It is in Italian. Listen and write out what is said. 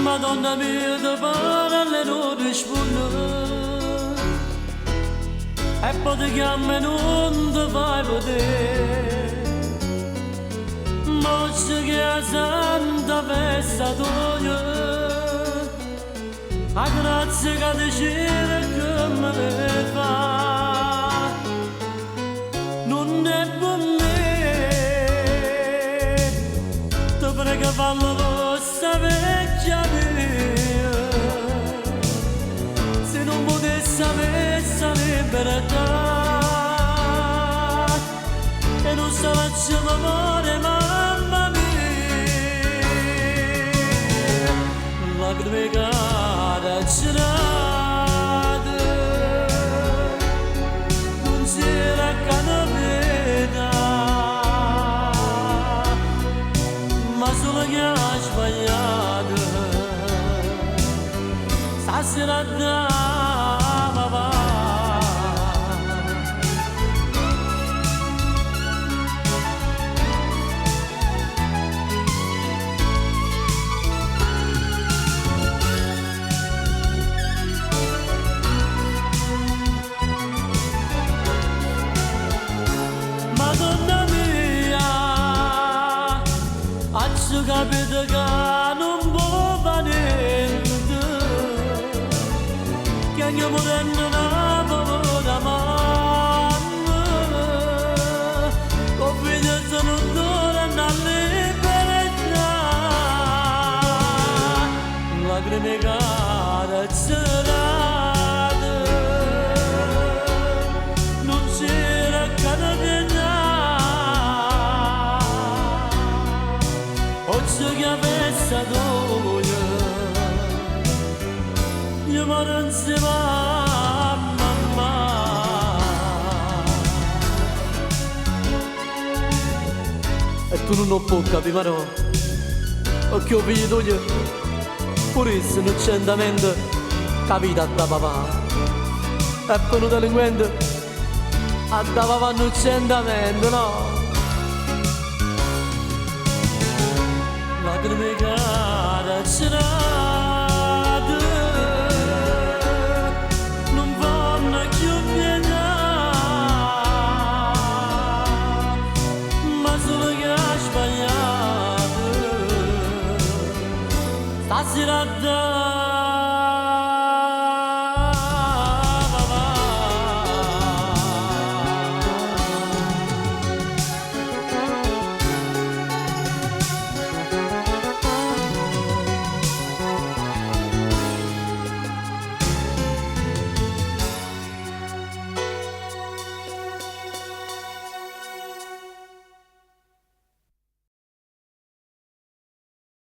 Madonna mia, da parole non risponde e poi ti chiama e non ti fai vedere. Mosse che a santa festa tua, a grazia che ti c'era che me ne fa, non è per me, ti prego fallo questa vecchia mia, se non potessi avere libertà e non si faccia amore, mamma mia, lacrime carcerate, non c'era canapena, ma solo che ha sbagliato, stasera andava va. Madonna mia, adesso capito che non può fare niente, che anche morendo una povera mamma, con figlio non torna a libertà, lacrime carcerate, non c'era canapena. Oggi che avessi adoro, io moro insieme a mamma. E tu non puoi capire, ma no, perché ho figlio tuo, pure se non c'è andamento, capita da papà. E per un delinquente, a da papà non c'è andamento, no? Lacrime carcerate, non vanno più pietà, ma solo che ha sbagliato, stasera